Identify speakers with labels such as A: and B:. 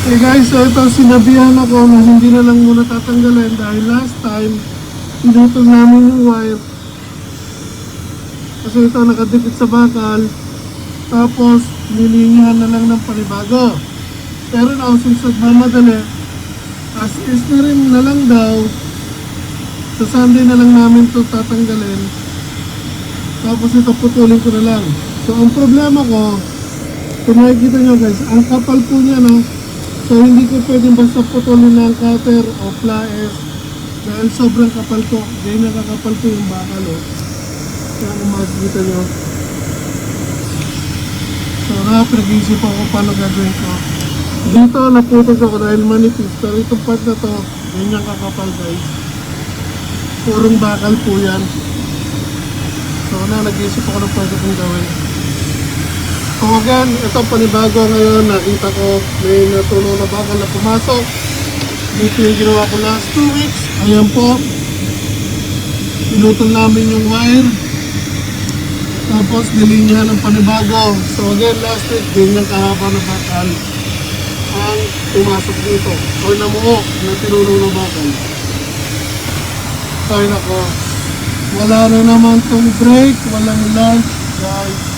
A: Okay guys, so ito sinabihan ako na hindi na lang muna tatanggalin dahil last time pinutol namin yung wire kasi ito nakadikit sa bakal, tapos nilinyahan na lang ng panibago. Pero now since nagmamadali, as is na rin na lang daw, sa Sunday na lang namin ito tatanggalin, tapos ito putulin ko na lang. So ang problema ko, kung nakikita nyo guys, ang kapal po niya, no? So hindi ko pwedeng basta putulin ng cutter o pliers dahil sobrang kapal po. Ganyan nakakapal po yung bakal, oh. Kaya kung makikita nyo. So pinag-iisip ako paano gagawin ko. Dito naputol ako dahil manipis. Pero itong part na to, ganyan kakapal guys. Purong bakal po yan. So nag-iisip ako na pwede kong gawin. So again, ito panibago ngayon, nakita ko may natulo na bakal na pumasok. Dito yung ginawa ko last 2 weeks. Ayan po, pinutol namin yung wire, tapos nilinyahan ng panibago. So again, last week, ganyan kahaba na bakal ang pumasok dito or namuo na tinulong na bakal. Ay nako, wala na naman tong brake, walang launch guys.